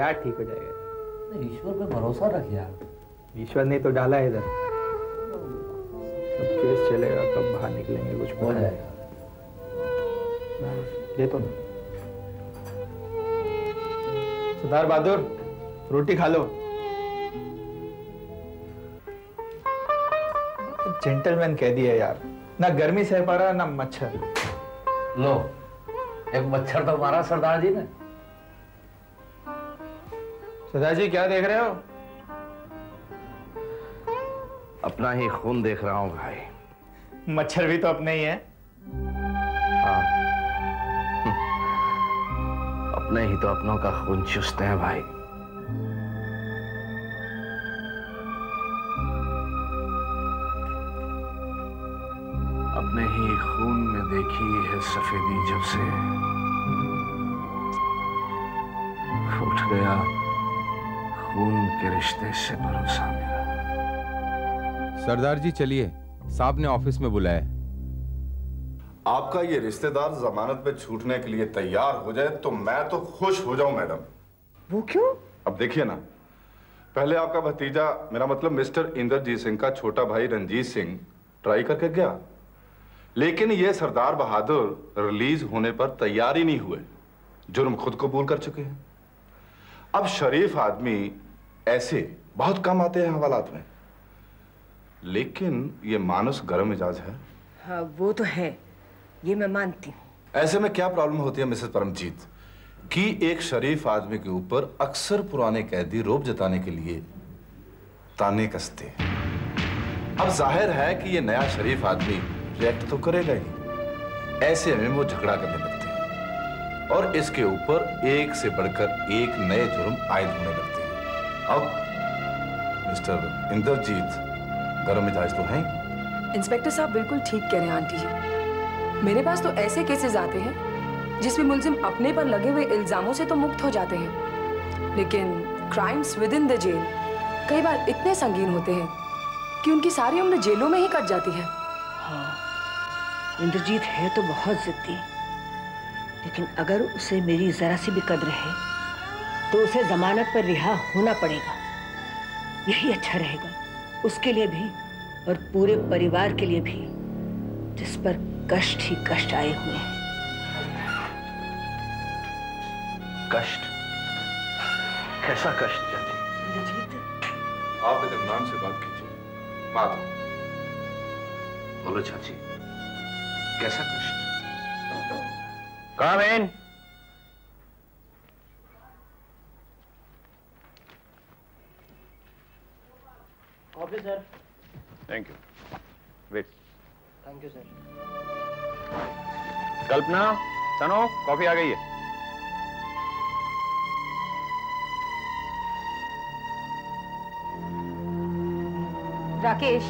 यार ठीक हो जाएगा। ईश्वर पे भरोसा रख यार। ईश्वर ने तो डाला है इधर, अब केस चलेगा, कब बाहर निकलेंगे कुछ हो जाएगा। दे तो सरदार बहादुर, रोटी खा लो। जेंटलमैन कह दिया यार, ना गर्मी सह पा रहा ना मच्छर। लो, एक मच्छर तो मारा सरदार जी ने। सरदार जी क्या देख रहे हो? अपना ही खून देख रहा हूं भाई। मच्छर भी तो अपने ही है। हाँ, अपने ही तो अपनों का खून चूसते हैं भाई। अपने ही खून में देखी है सफेदी जब से उठ गया खून के रिश्ते से भरोसा मेरा। सरदार जी चलिए, साहब ने ऑफिस में बुलाया। आपका ये रिश्तेदार जमानत पे छूटने के लिए तैयार हो जाए तो मैं तो खुश हो जाऊं मैडम। वो क्यों? अब देखिए ना, पहले आपका भतीजा, मेरा मतलब मिस्टर इंद्रजीत सिंह का छोटा भाई रंजीत सिंह ट्राई करके गया, लेकिन ये सरदार बहादुर रिलीज होने पर तैयार ही नहीं हुए। जुर्म खुद कबूल कर चुके हैं। अब शरीफ आदमी ऐसे बहुत कम आते हैं हवालात में, लेकिन ये मानुस गर्म मिजाज है। हाँ वो तो है, ये मैं मानती हूँ। ऐसे में क्या प्रॉब्लम होती है मिसेस परमजीत कि एक शरीफ आदमी के ऊपर अक्सर पुराने कैदी रौब जताने के लिए ताने कसते हैं। अब जाहिर है कि ये नया शरीफ आदमी रिएक्ट तो करेगा ही। ऐसे में वो झगड़ा करने लगते हैं और इसके ऊपर एक से बढ़कर एक नए जुर्म आयद होने लगते हैं। अब मिस्टर इंद्रजीत गर्म मिजाज तो हैं। इंस्पेक्टर साहब बिल्कुल ठीक कह रहे हैं आंटी जी। मेरे पास तो ऐसे केसेस आते हैं जिसमें मुलजिम अपने पर लगे हुए इल्जामों से तो मुक्त हो जाते हैं, लेकिन crimes within the jail कई बार इतने संगीन होते हैं कि उनकी सारी उम्र जेलों में ही कट जाती है। हाँ, इंद्रजीत है तो बहुत जिद्दी, लेकिन अगर उसे मेरी जरा सी भी कद्र है तो उसे जमानत पर रिहा होना पड़ेगा। यही अच्छा रहेगा उसके लिए भी और पूरे परिवार के लिए भी, जिस पर कष्ट ही कष्ट आए हुए हैं। कष्ट? कैसा कष्ट चाची? आप इत्मीनान से बात कीजिए। बात बोलो चाची, कैसा कष्ट? Come in. Coffee sir. Thank you. Wait. Thank you sir. Kalpana, तनो, कॉफी आ गई है। राकेश,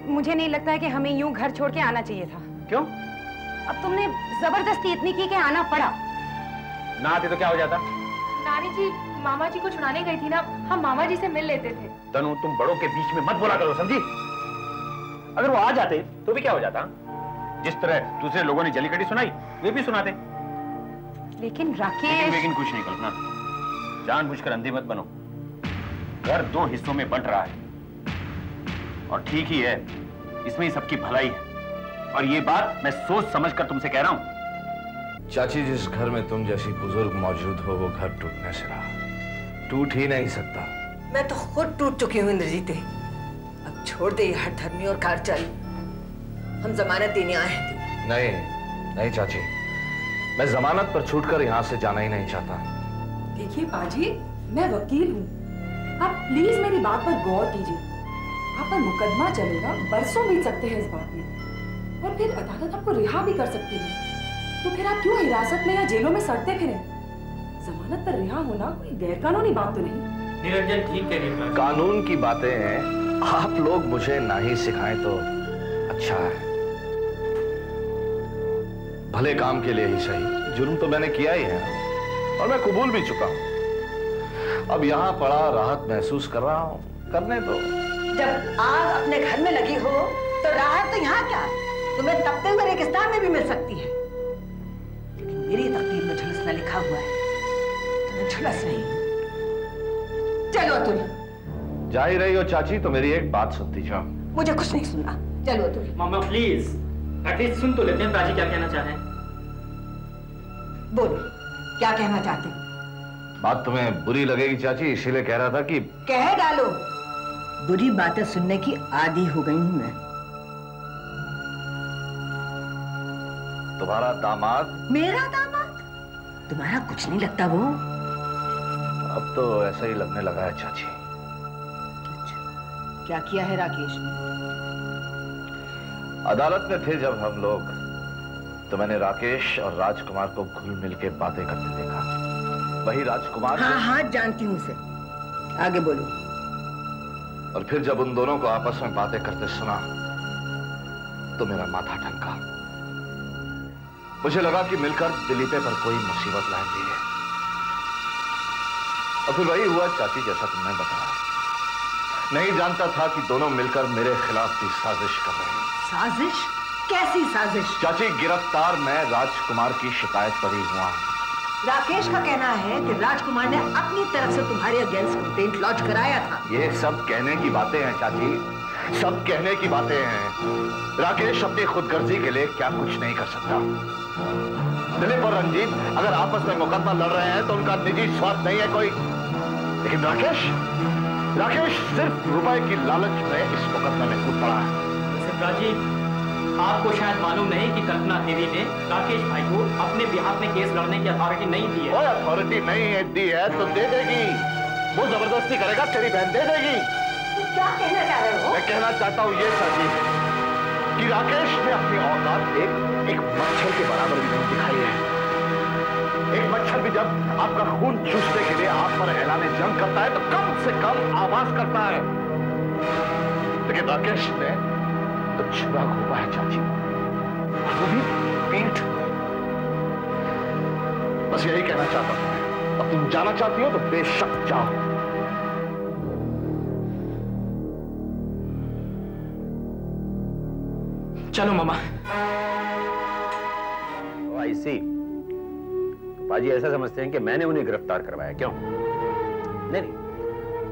मुझे नहीं लगता है कि हमें यूं घर छोड़ के आना चाहिए था। क्यों? अब तुमने जबरदस्ती इतनी की कि आना पड़ा। ना आते तो क्या हो जाता? नानी जी मामा जी को छुड़ाने गई थी ना, हम मामा जी से मिल लेते थे। तनु, तुम बड़ों के बीच में मत बोला करो, समझी? अगर वो आ जाते तो भी क्या हो जाता? जिस तरह दूसरे लोगों ने जली कटी सुनाई, वे भी सुनाते। लेकिन राकेश। लेकिन कुछ नहीं कल्पना, जानबूझकर अंधे मत बनो। घर दो हिस्सों में बंट रहा है और ठीक ही है, इसमें ही सबकी भलाई है, और ये बात मैं सोच समझकर तुमसे कह रहा हूं। चाची, जिस घर में तुम जैसी बुजुर्ग मौजूद हो वो घर टूटने से रहा, टूट ही नहीं सकता। मैं तो खुद टूट चुकी हूँ इंद्रजीत। अब छोड़ दे ये हठधर्मी और कारचाली। हम जमानत देने आए हैं। नहीं नहीं चाची, मैं जमानत पर छूटकर यहाँ से जाना ही नहीं चाहता। देखिए पाजी, मैं वकील हूँ, आप प्लीज मेरी बात पर गौर कीजिए। आप पर मुकदमा चलेगा, बरसों बीत सकते हैं इस बात में, और फिर अदालत आपको रिहा भी कर सकती है। तो फिर आप क्यों हिरासत में या जेलों में सड़ते फिरें? जमानत पर रिहा होना कोई गैरकानूनी बात तो नहीं। निरंजन ठीक कह रही है। कानून की बातें हैं, आप लोग मुझे ना ही सिखाएं तो अच्छा है। भले काम के लिए ही सही, जुर्म तो मैंने किया ही है और मैं कबूल भी चुका हूं। अब यहाँ पड़ा राहत महसूस कर रहा हूं, करने दो। जब आग अपने घर में लगी हो तो राहत तो यहाँ क्या, तुम्हें तपते हुए रेगिस्तान में भी मिल सकती है। लेकिन मेरी तकदीर में झुलसना लिखा हुआ है, तुम्हें झुलस नहीं। चलो अतुल। जा ही रही हो चाची तो मेरी एक बात सुनती जाओ। मुझे कुछ नहीं सुनना, चलो अतुल। मामा प्लीज एटलीस्ट सुन तो लेते हैं प्राची क्या कहना चाह रहे हैं। बोलो क्या कहना चाहते हैं? बात तुम्हें बुरी लगेगी चाची, इसीलिए कह रहा था कि कह डालो। बुरी बातें सुनने की आदी हो गई हूं मैं। तुम्हारा दामाद। मेरा दामाद? तुम्हारा कुछ नहीं लगता वो? अब तो ऐसा ही लगने लगा है चाची। क्या किया है राकेश ने? अदालत में थे जब हम लोग तो मैंने राकेश और राजकुमार को घुल मिल के बातें करते देखा। वही राजकुमार। हाँ हाँ जानती हूँ उसे, आगे बोलो। और फिर जब उन दोनों को आपस में बातें करते सुना तो मेरा माथा ठनका। मुझे लगा कि मिलकर दिलीपे पर कोई मुसीबत लाएंगे। और फिर वही हुआ चाची जैसा तुमने बताया। नहीं जानता था कि दोनों मिलकर मेरे खिलाफ भी साजिश कर रहे हैं। साजिश? कैसी साजिश? चाची गिरफ्तार मैं राजकुमार की शिकायत पर ही हुआ। राकेश का कहना है कि राजकुमार ने अपनी तरफ से तुम्हारे अगेंस्ट कंप्लेंट लॉन्च कराया था। ये सब कहने की बातें हैं चाची, सब कहने की बातें हैं। राकेश अपनी खुदगर्जी के लिए क्या कुछ नहीं कर सकता। दिलीप और रंजीत अगर आपस में मुकदमा लड़ रहे हैं तो उनका निजी स्वार्थ नहीं है कोई। लेकिन राकेश सिर्फ रुपए की लालच में इस मुकदमे में कूद पड़ा है। राजीव, आपको शायद मालूम नहीं कि कल्पना देवी ने राकेश भाई को अपने बिहाफ में केस लड़ने की अथॉरिटी नहीं दी है। कोई अथॉरिटी नहीं है, दी है तो दे देगी। वो जबरदस्ती करेगा, तेरी बहन दे देगी। क्या कहना चाह रहे हो? मैं कहना चाहता हूँ ये चाची कि राकेश ने अपनी औकात एक मच्छर के बराबर भी नहीं दिखाई है। एक मच्छर भी जब आपका खून चूसने के लिए आप पर ऐलाने जंग करता है तो कम से कम आवाज करता है। लेकिन राकेश ने तो छुरा घोपा है चाची, वो भी पीठ। बस यही कहना चाहता हूं। अब तुम जाना चाहती हो तो बेशक जाओ। चलो मामा। आई सी। पाजी ऐसा समझते हैं कि मैंने उन्हें गिरफ्तार करवाया, क्यों? नहीं,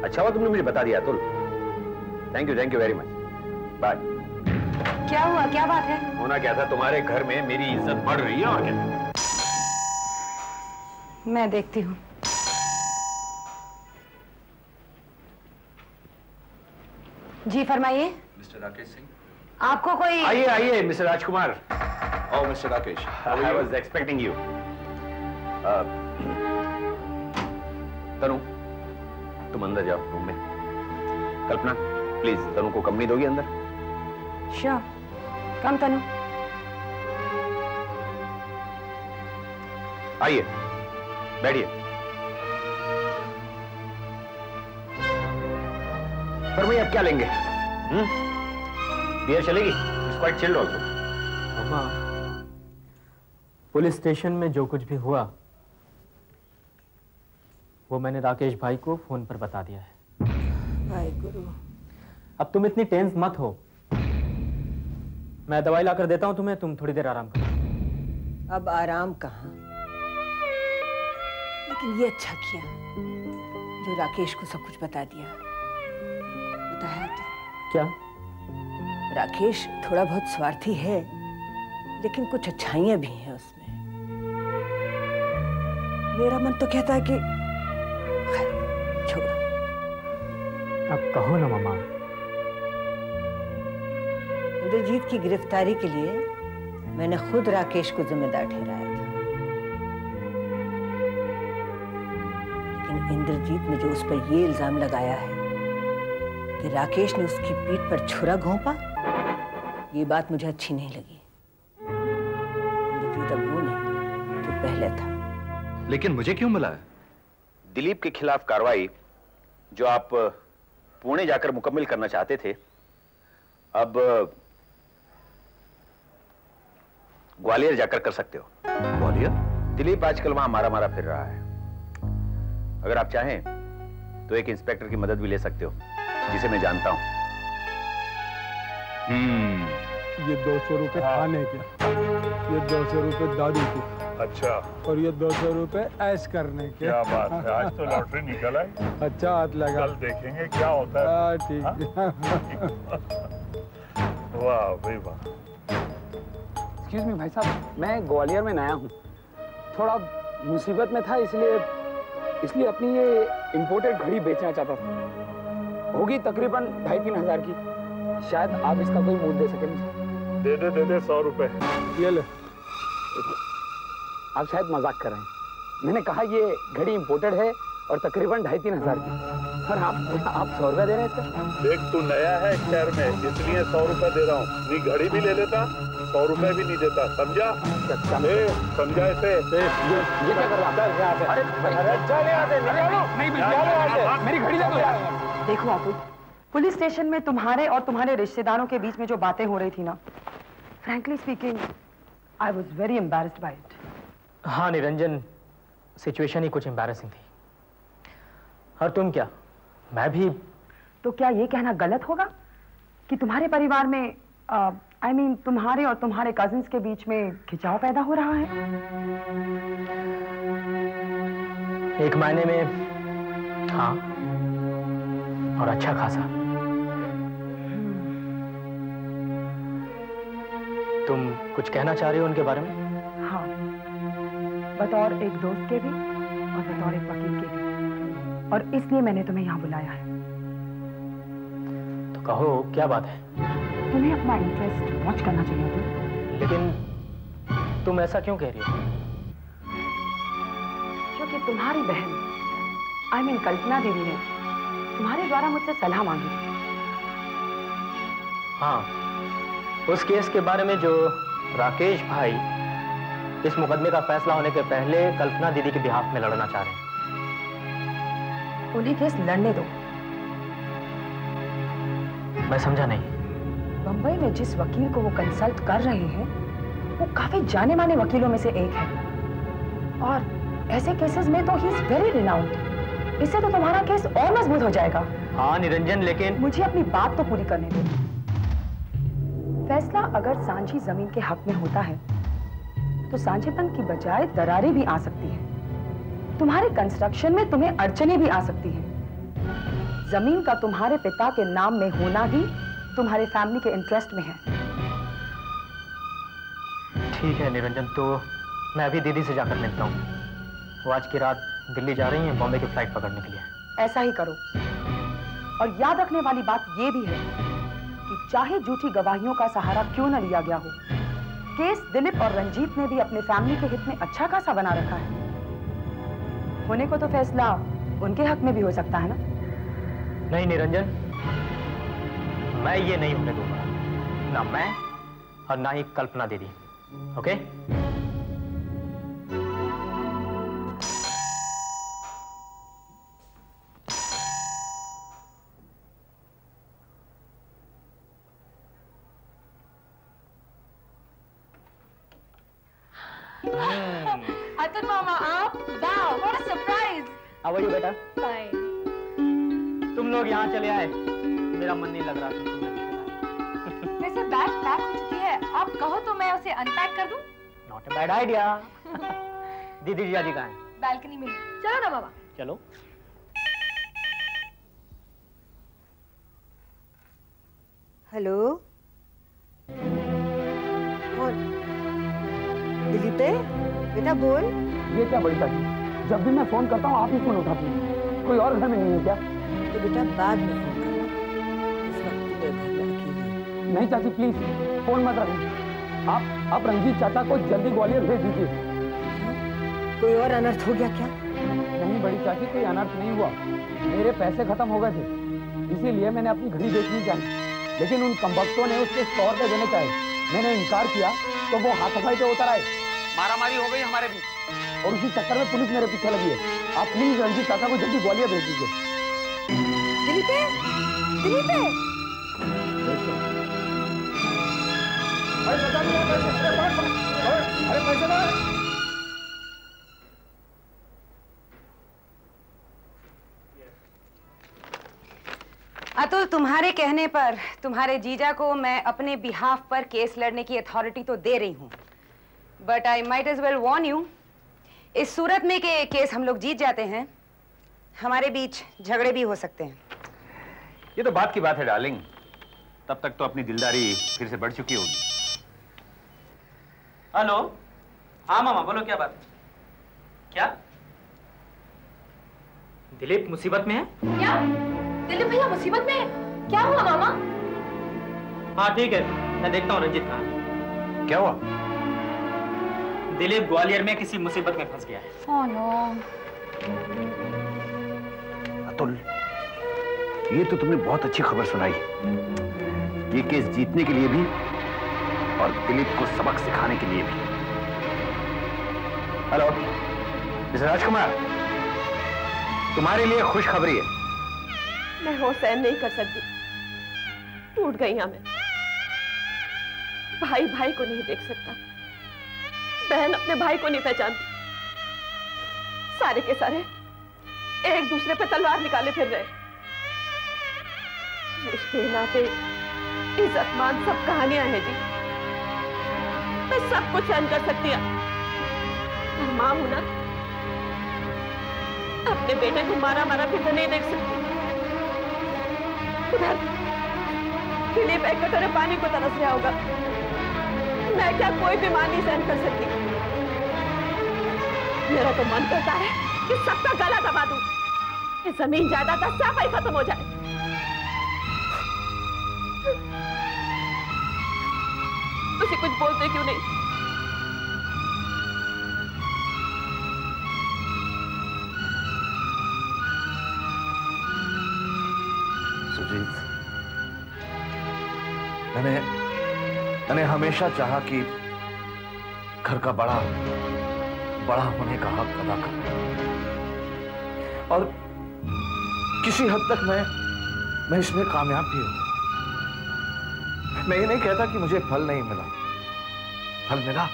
अच्छा हुआ तुमने मुझे बता दिया Atul. Thank you very much. Bye. क्या हुआ, क्या बात है? होना क्या था, तुम्हारे घर में मेरी इज्जत बढ़ रही है और क्या? मैं देखती हूँ। जी फरमाइए। मिस्टर राकेश सिंह। आपको कोई? आइए mister Rajkumar. Oh, Mr. Rakesh. I was expecting you. तनु, तुम अंदर जाओ रूम में। कल्पना, प्लीज तनु को कंपनी दोगी अंदर? श्योर। कम तनु। आइए, बैठिए। पर भाई अब क्या लेंगे? बियर चलेगी? It's quite chilled also. Mama, police station में जो कुछ भी हुआ वो मैंने राकेश भाई को फोन पर बता दिया है। हाय गुरु। अब तुम इतनी टेंस मत हो, मैं दवाई लाकर देता हूं तुम्हें, तुम थोड़ी देर आराम करो। अब आराम कहाँ, लेकिन ये अच्छा किया जो राकेश को सब कुछ बता दिया। बताया तो क्या? राकेश थोड़ा बहुत स्वार्थी है, लेकिन कुछ अच्छाइयां भी हैं उसमें। मेरा मन तो कहता है कि छोड़ो। अब कहो ना मामा। इंद्रजीत की गिरफ्तारी के लिए मैंने खुद राकेश को जिम्मेदार ठहराया था, लेकिन इंद्रजीत ने जो उस पर ये इल्जाम लगाया है कि राकेश ने उसकी पीठ पर छुरा घोंपा, ये बात मुझे अच्छी नहीं लगी। इंद्रजीत अब वो नहीं जो पहले था। लेकिन मुझे क्यों मिला है? दिलीप के खिलाफ कार्रवाई जो आप पुणे जाकर मुकम्मल करना चाहते थे, अब ग्वालियर जाकर कर सकते हो। ग्वालियर? दिलीप आजकल वहां मारा फिर रहा है। अगर आप चाहें तो एक इंस्पेक्टर की मदद भी ले सकते हो जिसे मैं जानता हूं। ये 200 रुपए खाने के, ये 200 रुपए दादी के। अच्छा। और ये 200 रुपए ऐश करने के। क्या बात है, आज तो लॉटरी निकल आई। अच्छा हाथ लगा। कल देखेंगे क्या होता है। ठीक है। वाह भाई वाह। एक्सक्यूज मी भाई साहब, मैं ग्वालियर में नया हूँ, थोड़ा मुसीबत में था, इसलिए अपनी ये इम्पोर्टेड घड़ी बेचना चाहता था। होगी तकरीबन 2,500-3 हज़ार की। शायद आप इसका कोई मूल्य दे सके मुझे। दे दे 100 रुपए। ये ले। आप शायद मजाक कर रहे हैं। मैंने कहा ये घड़ी इम्पोर्टेड है और तकरीबन 2,500-3 हज़ार की, और आप 100 रुपए दे रहे हैं। देख तू नया है शहर में, इसलिए 100 रुपए दे रहा हूँ। नहीं घड़ी भी ले लेता, 100 रुपए भी नहीं देता, समझा? समझा इसे? ये क्या कर रहा है? अरे मेरी घड़ी ले दो। देखो आपू, पुलिस स्टेशन में तुम्हारे और तुम्हारे रिश्तेदारों के बीच में जो बातें हो रही थी ना, frankly speaking, I was very embarrassed by it. हाँ निरंजन, सिचुएशन ही कुछ एम्बैरेसिंग थी। और तुम क्या, मैं भी। तो क्या ये कहना गलत होगा कि तुम्हारे परिवार में I mean, तुम्हारे और तुम्हारे कजिन्स के बीच में खिंचाव पैदा हो रहा है? एक मायने में हाँ, और अच्छा खासा। तुम कुछ कहना चाह रहे हो उनके बारे में? हाँ, बतौर एक दोस्त के भी और बतौर एक वकील के भी, और इसलिए मैंने तुम्हें यहाँ बुलाया है। तो कहो क्या बात है? तुम्हें अपना इंटरेस्ट वॉच करना चाहिए था। लेकिन तुम ऐसा क्यों कह रही हो? क्योंकि तुम्हारी बहन I mean कल्पना दीदी ने तुम्हारे द्वारा मुझसे सलाह मांगी। हाँ, उस केस के बारे में जो राकेश भाई इस मुकदमे का फैसला होने के पहले कल्पना दीदी के बिहाफ में लड़ना चाह रहे हैं। उन्हें केस लड़ने दो। मैं समझा नहीं। बंबई में जिस वकील को वो कंसल्ट कर रहे हैं, वो काफी जाने माने वकीलों में से एक है, और ऐसे केसेस में तो ही इज वेरी रिनाउंड। इससे तो तुम्हारा केस और मजबूत हो जाएगा। हाँ निरंजन, लेकिन मुझे अपनी बात तो पूरी करने दो। फैसला अगर सांझी जमीन के हक में होता है, तो सांझेपन की बजाय दरारें भी आ सकती हैं। तुम्हारे कंस्ट्रक्शन में तुम्हें अड़चनें भी आ सकती हैं। जमीन का तुम्हारे पिता के नाम में होना ही तुम्हारे फैमिली के इंटरेस्ट में है। ठीक है निरंजन, तो मैं अभी दीदी से जाकर मिलता हूँ। वो आज की रात दिल्ली जा रही हैं बॉम्बे की फ्लाइट पकड़ने के लिए। ऐसा ही करो। और याद रखने वाली बात यह भी है कि चाहे झूठी गवाहियों का सहारा क्यों न लिया गया हो, केस दिलीप और रंजीत ने भी अपने फैमिली के हित में अच्छा खासा बना रखा है। होने को तो फैसला उनके हक में भी हो सकता है ना? नहीं निरंजन, मैं ये नहीं होने दूंगा, ना मैं और ना ही कल्पना दीदी। ओके? अतुल मामा आप? Wow, what a surprise. How are you बेटा? फाइन। तुम लोग यहाँ चले आए, मेरा मन नहीं लग रहा था। वैसे बैग पैक हो चुकी है, आप कहो तो मैं उसे अनपैक कर दूं? Not a bad idea. दीदी जी कहाँ हैं? बालकनी में। चलो ना मामा। चलो। हेलो, कौन? दिलीप बेटा बोल। ये क्या बड़ी चाची, जब भी मैं फोन करता हूँ आप ही फोन उठाती हैं। कोई और घर में नहीं है क्या? तो बेटा बाद में फोन करना, इस वक्त तुम्हें घर में अकेले। नहीं चाची प्लीज फोन मत रखिए। आप रंजीत चाचा को जल्दी ग्वालियर भेज दीजिए। कोई और अनर्थ हो गया क्या? नहीं बड़ी चाची, कोई अनर्थ नहीं हुआ। मेरे पैसे खत्म हो गए थे, इसीलिए मैंने अपनी घड़ी बेचनी चाहिए, लेकिन उन कमबख्तों ने उसके 100 रुपए देने चाहे। मैंने इनकार किया तो वो हाथापाई पे उतर आए, मारामारी हो गई हमारे बीच, और उसी चक्कर में पुलिस मेरे पीछे लगी है। आप प्लीज रंजीत चाचा को जल्दी ग्वालियर भेज दीजिए। दिलीप, दिलीप अतुल, तुम्हारे कहने पर तुम्हारे जीजा को मैं अपने बिहाफ पर केस लड़ने की अथॉरिटी तो दे रही हूँ, but I might as well warn you, इस सूरत में कि केस हम लोग जीत जाते हैं, हमारे बीच झगड़े भी हो सकते हैं। ये तो बात की बात है डार्लिंग, तब तक तो अपनी दिलदारी फिर से बढ़ चुकी होगी। हेलो, हाँ मामा बोलो, क्या बात? क्या दिलीप मुसीबत में है? क्या दिलीप भैया मुसीबत में है? क्या हुआ मामा? हाँ ठीक है, मैं देखता हूँ रंजित कहाँ है। क्या हुआ? दिलीप ग्वालियर में किसी मुसीबत में फंस गया है। Oh no. अतुल, ये तो तुमने बहुत अच्छी खबर सुनाई, ये केस जीतने के लिए भी और दिलीप को सबक सिखाने के लिए भी। हेलो मिस्टर राजकुमार, तुम्हारे लिए खुशखबरी है। मैं होश सहन नहीं कर सकती, टूट गई मैं। भाई भाई को नहीं देख सकता, बहन अपने भाई को नहीं पहचानती, सारे के सारे एक दूसरे पे तलवार निकाले फिर रहे। रिश्ते नाते इज्जत मान सब कहानियां हैं जी, मैं सब कुछ सहन कर सकती हूँ, पर मां हूं ना, अपने बेटे को मारा मारा फिर नहीं देख सकती। उधर दिलीप एक कटोरे पानी को तरस रहा होगा, मैं क्या कोई भी मां नहीं सहन कर सकती। मेरा तो मन करता है कि सबका गला दबा दूं, ये जमीन जायदाद सब ही खत्म हो जाए। तुझे कुछ बोलते क्यों नहीं? सुजीत, मैंने हमेशा चाहा कि घर का बड़ा होने का हक अदा करूं, और किसी हद तक मैं इसमें कामयाब भी हूं। मैं ये नहीं कहता कि मुझे फल नहीं मिला, फल मिला,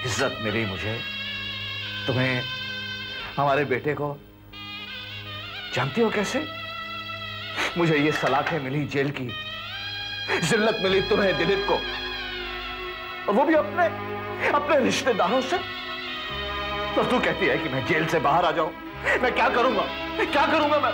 इज्जत मिली मुझे, तुम्हें, हमारे बेटे को। जानती हो कैसे? मुझे ये सलाखें मिली जेल की, जिल्लत मिली तुम्हें दिलीप को, और वो भी अपने रिश्तेदारों से। तो तू कहती है कि मैं जेल से बाहर आ जाऊं, मैं क्या करूंगा मैं?